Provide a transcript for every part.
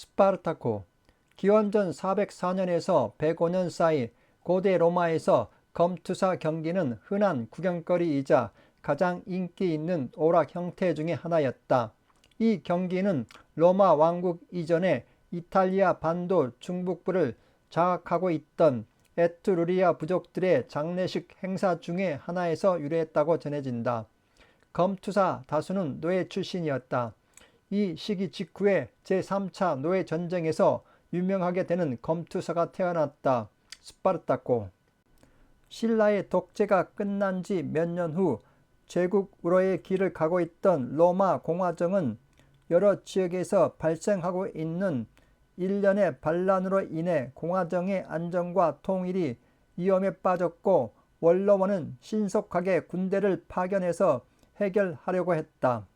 스파르타코. 기원전 404년에서 105년 사이 고대 로마에서 검투사 경기는 흔한 구경거리이자 가장 인기 있는 오락 형태 중의 하나였다. 이 경기는 로마 왕국 이전에 이탈리아 반도 중북부를 장악하고 있던 에트루리아 부족들의 장례식 행사 중의 하나에서 유래했다고 전해진다. 검투사 다수는 노예 출신이었다. 이 시기 직후에 제3차 노예전쟁에서 유명하게 되는 검투사가 태어났다. 스파르타코. 신라의 독재가 끝난 지 몇 년 후 제국으로의 길을 가고 있던 로마 공화정은 여러 지역에서 발생하고 있는 일련의 반란으로 인해 공화정의 안정과 통일이 위험에 빠졌고 원로원은 신속하게 군대를 파견해서 해결하려고 했다.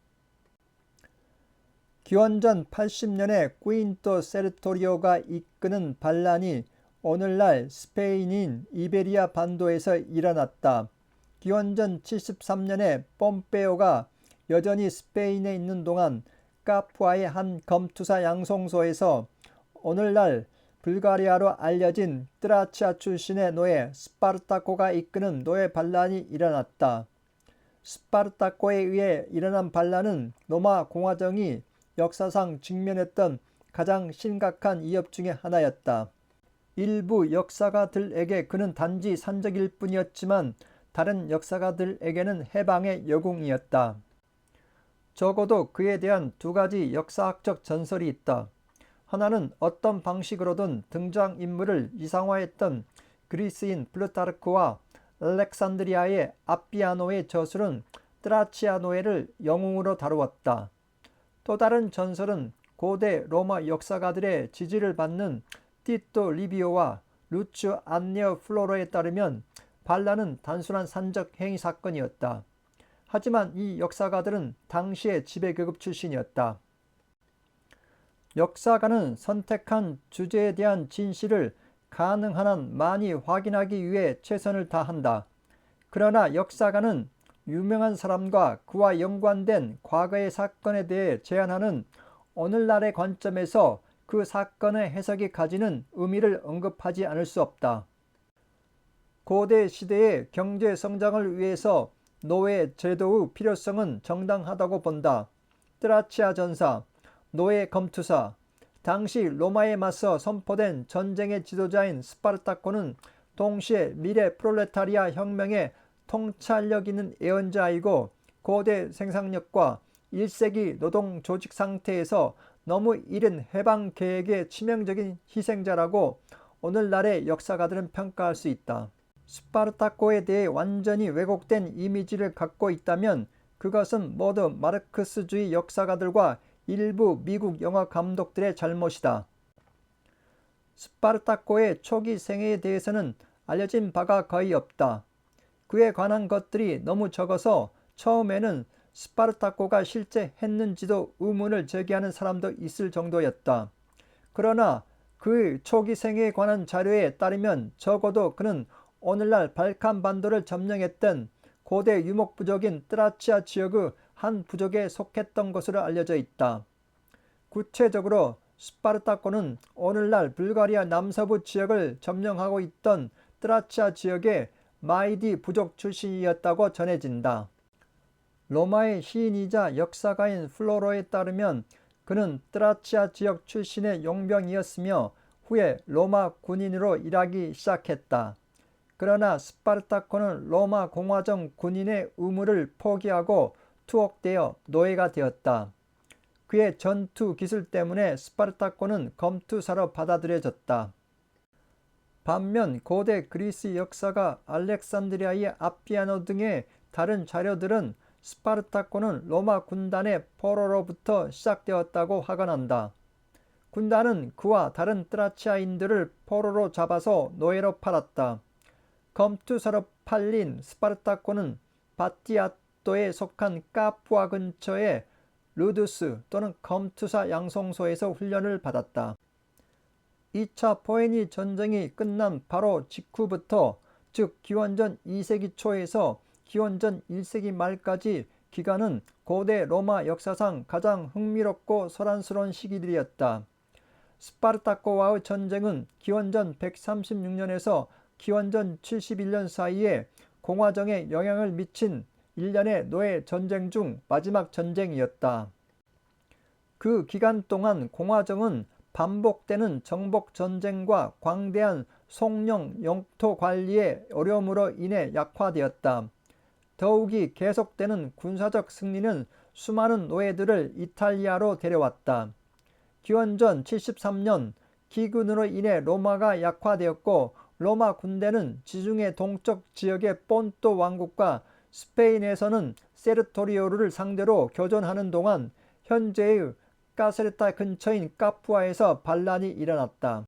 기원전 80년에 꾸인토 세르토리오가 이끄는 반란이 오늘날 스페인인 이베리아 반도에서 일어났다. 기원전 73년에 폼페오가 여전히 스페인에 있는 동안 카푸아의 한 검투사 양성소에서 오늘날 불가리아로 알려진 트라치아 출신의 노예 스파르타코가 이끄는 노예 반란이 일어났다. 스파르타코에 의해 일어난 반란은 로마 공화정이 역사상 직면했던 가장 심각한 위협 중의 하나였다. 일부 역사가들에게 그는 단지 산적일 뿐이었지만 다른 역사가들에게는 해방의 영웅이었다. 적어도 그에 대한 두 가지 역사학적 전설이 있다. 하나는 어떤 방식으로든 등장인물을 이상화했던 그리스인 플루타르크와 알렉산드리아의 아피아노의 저술은 트라치아 노예를 영웅으로 다루었다. 또 다른 전설은 고대 로마 역사가들의 지지를 받는 티토 리비오와 루치오 안네오 플로로에 따르면 반란은 단순한 산적 행위 사건이었다. 하지만 이 역사가들은 당시의 지배계급 출신이었다. 역사가는 선택한 주제에 대한 진실을 가능한 한 많이 확인하기 위해 최선을 다한다. 그러나 역사가는 유명한 사람과 그와 연관된 과거의 사건에 대해 제안하는 오늘날의 관점에서 그 사건의 해석이 가지는 의미를 언급하지 않을 수 없다. 고대 시대의 경제 성장을 위해서 노예 제도의 필요성은 정당하다고 본다. 트라치아 전사, 노예 검투사, 당시 로마에 맞서 선포된 전쟁의 지도자인 스파르타코는 동시에 미래 프롤레타리아 혁명의 통찰력 있는 예언자이고 고대 생산력과 1세기 노동 조직 상태에서 너무 이른 해방 계획의 치명적인 희생자라고 오늘날의 역사가들은 평가할 수 있다. 스파르타코에 대해 완전히 왜곡된 이미지를 갖고 있다면 그것은 모두 마르크스주의 역사가들과 일부 미국 영화 감독들의 잘못이다. 스파르타코의 초기 생애에 대해서는 알려진 바가 거의 없다. 그에 관한 것들이 너무 적어서 처음에는 스파르타코가 실제 했는지도 의문을 제기하는 사람도 있을 정도였다. 그러나 그의 초기 생애에 관한 자료에 따르면 적어도 그는 오늘날 발칸반도를 점령했던 고대 유목부족인 트라치아 지역의 한 부족에 속했던 것으로 알려져 있다. 구체적으로 스파르타코는 오늘날 불가리아 남서부 지역을 점령하고 있던 트라치아 지역의 마이디 부족 출신이었다고 전해진다. 로마의 시인이자 역사가인 플로로에 따르면 그는 트라치아 지역 출신의 용병이었으며 후에 로마 군인으로 일하기 시작했다. 그러나 스파르타코는 로마 공화정 군인의 의무를 포기하고 투옥되어 노예가 되었다. 그의 전투 기술 때문에 스파르타코는 검투사로 받아들여졌다. 반면 고대 그리스 역사가 알렉산드리아의 아피아노 등의 다른 자료들은 스파르타코는 로마 군단의 포로로부터 시작되었다고 하관한다. 군단은 그와 다른 트라치아인들을 포로로 잡아서 노예로 팔았다. 검투사로 팔린 스파르타코는 바티아토에 속한 카푸아 근처의 루두스 또는 검투사 양성소에서 훈련을 받았다. 2차 포에니 전쟁이 끝난 바로 직후부터 즉 기원전 2세기 초에서 기원전 1세기 말까지 기간은 고대 로마 역사상 가장 흥미롭고 소란스러운 시기들이었다. 스파르타코와의 전쟁은 기원전 136년에서 기원전 71년 사이에 공화정에 영향을 미친 일련의 노예 전쟁 중 마지막 전쟁이었다. 그 기간 동안 공화정은 반복되는 정복 전쟁과 광대한 속령 영토 관리의 어려움으로 인해 약화되었다. 더욱이 계속되는 군사적 승리는 수많은 노예들을 이탈리아로 데려왔다. 기원전 73년 기근으로 인해 로마가 약화되었고 로마 군대는 지중해 동쪽 지역의 폰토 왕국과 스페인에서는 세르토리오를 상대로 교전하는 동안 현재의 까세르타 근처인 카푸아에서 반란이 일어났다.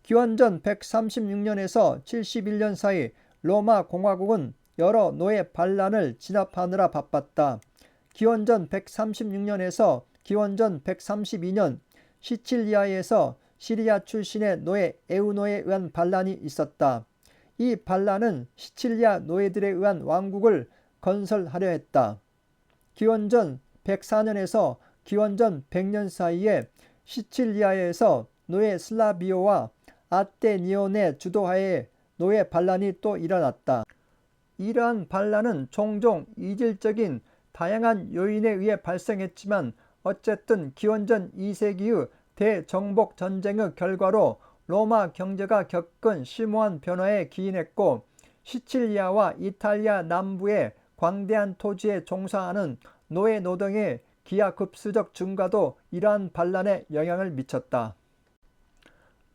기원전 136년에서 71년 사이 로마 공화국은 여러 노예 반란을 진압하느라 바빴다. 기원전 136년에서 기원전 132년 시칠리아에서 시리아 출신의 노예 에우노에 의한 반란이 있었다. 이 반란은 시칠리아 노예들에 의한 왕국을 건설하려 했다. 기원전 104년에서 기원전 100년 사이에 시칠리아에서 노예 슬라비오와 아테니온의 주도하에 노예 반란이 또 일어났다. 이러한 반란은 종종 이질적인 다양한 요인에 의해 발생했지만 어쨌든 기원전 2세기의 대정복 전쟁의 결과로 로마 경제가 겪은 심오한 변화에 기인했고 시칠리아와 이탈리아 남부의 광대한 토지에 종사하는 노예 노동의 기하급수적 증가도 이러한 반란에 영향을 미쳤다.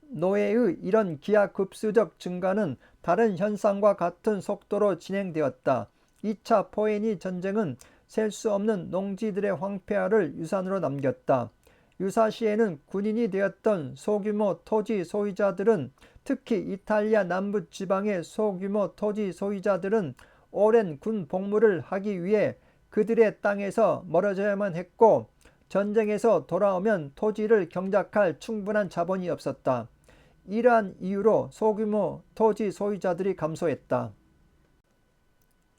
노예의 이런 기하급수적 증가는 다른 현상과 같은 속도로 진행되었다. 2차 포에니 전쟁은 셀 수 없는 농지들의 황폐화를 유산으로 남겼다. 유사시에는 군인이 되었던 소규모 토지 소유자들은 특히 이탈리아 남부 지방의 소규모 토지 소유자들은 오랜 군 복무를 하기 위해 그들의 땅에서 멀어져야만 했고 전쟁에서 돌아오면 토지를 경작할 충분한 자본이 없었다. 이러한 이유로 소규모 토지 소유자들이 감소했다.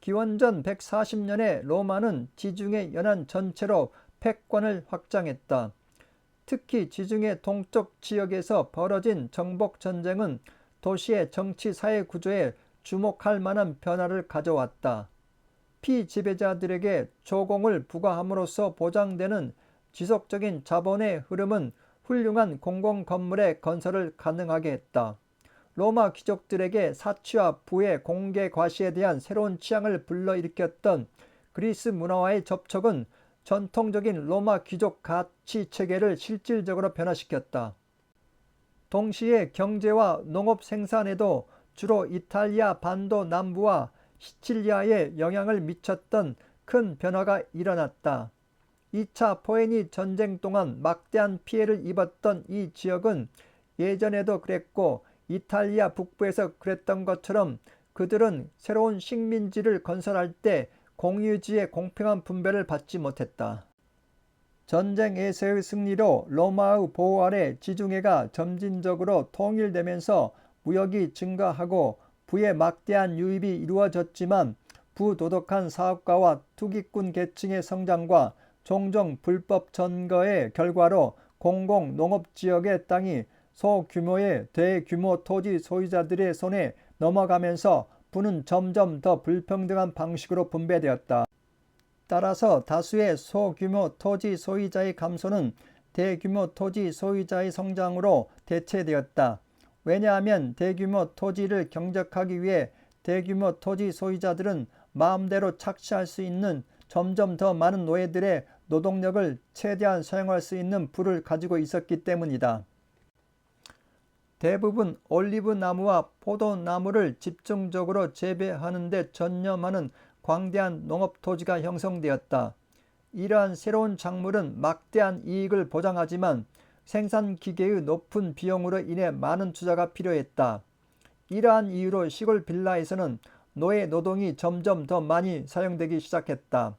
기원전 140년에 로마는 지중해 연안 전체로 패권을 확장했다. 특히 지중해 동쪽 지역에서 벌어진 정복 전쟁은 도시의 정치 사회 구조에 주목할 만한 변화를 가져왔다. 피지배자들에게 조공을 부과함으로써 보장되는 지속적인 자본의 흐름은 훌륭한 공공건물의 건설을 가능하게 했다. 로마 귀족들에게 사치와 부의 공개 과시에 대한 새로운 취향을 불러일으켰던 그리스 문화와의 접촉은 전통적인 로마 귀족 가치 체계를 실질적으로 변화시켰다. 동시에 경제와 농업 생산에도 주로 이탈리아 반도 남부와 시칠리아에 영향을 미쳤던 큰 변화가 일어났다. 2차 포에니 전쟁 동안 막대한 피해를 입었던 이 지역은 예전에도 그랬고 이탈리아 북부에서 그랬던 것처럼 그들은 새로운 식민지를 건설할 때 공유지의 공평한 분배를 받지 못했다. 전쟁에서의 승리로 로마의 보호 아래 지중해가 점진적으로 통일되면서 무역이 증가하고 부의 막대한 유입이 이루어졌지만 부도덕한 사업가와 투기꾼 계층의 성장과 종종 불법 점거의 결과로 공공농업지역의 땅이 소규모의 대규모 토지 소유자들의 손에 넘어가면서 부는 점점 더 불평등한 방식으로 분배되었다. 따라서 다수의 소규모 토지 소유자의 감소는 대규모 토지 소유자의 성장으로 대체되었다. 왜냐하면 대규모 토지를 경작하기 위해 대규모 토지 소유자들은 마음대로 착취할 수 있는 점점 더 많은 노예들의 노동력을 최대한 사용할 수 있는 부를 가지고 있었기 때문이다. 대부분 올리브 나무와 포도나무를 집중적으로 재배하는 데 전념하는 광대한 농업토지가 형성되었다. 이러한 새로운 작물은 막대한 이익을 보장하지만 생산기계의 높은 비용으로 인해 많은 투자가 필요했다. 이러한 이유로 시골 빌라에서는 노예 노동이 점점 더 많이 사용되기 시작했다.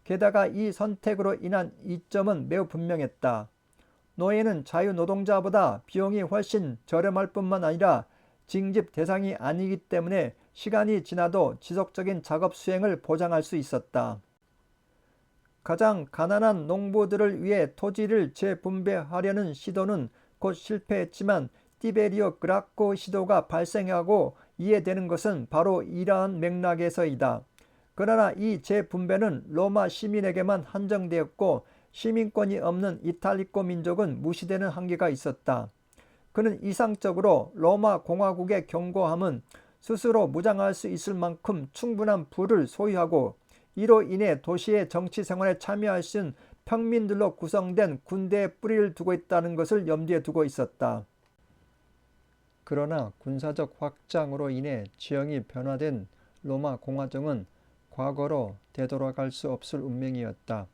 게다가 이 선택으로 인한 이점은 매우 분명했다. 노예는 자유노동자보다 비용이 훨씬 저렴할 뿐만 아니라 징집 대상이 아니기 때문에 시간이 지나도 지속적인 작업 수행을 보장할 수 있었다. 가장 가난한 농부들을 위해 토지를 재분배하려는 시도는 곧 실패했지만 티베리오 그라코 시도가 발생하고 이해되는 것은 바로 이러한 맥락에서이다. 그러나 이 재분배는 로마 시민에게만 한정되었고 시민권이 없는 이탈리코 민족은 무시되는 한계가 있었다. 그는 이상적으로 로마 공화국의 견고함은 스스로 무장할 수 있을 만큼 충분한 부를 소유하고 이로 인해 도시의 정치 생활에 참여할 수 있는 평민들로 구성된 군대에 뿌리를 두고 있다는 것을 염두에 두고 있었다. 그러나 군사적 확장으로 인해 지형이 변화된 로마 공화정은 과거로 되돌아갈 수 없을 운명이었다.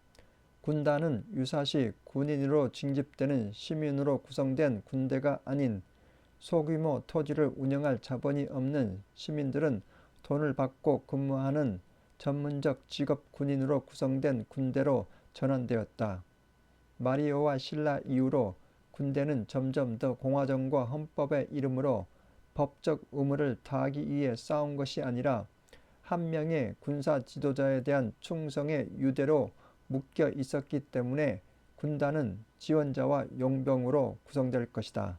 군단은 유사시 군인으로 징집되는 시민으로 구성된 군대가 아닌 소규모 토지를 운영할 자본이 없는 시민들은 돈을 받고 근무하는 전문적 직업 군인으로 구성된 군대로 전환되었다. 마리오와 신라 이후로 군대는 점점 더 공화정과 헌법의 이름으로 법적 의무를 다하기 위해 싸운 것이 아니라 한 명의 군사 지도자에 대한 충성의 유대로 묶여 있었기 때문에 군단은 지원자와 용병으로 구성될 것이다.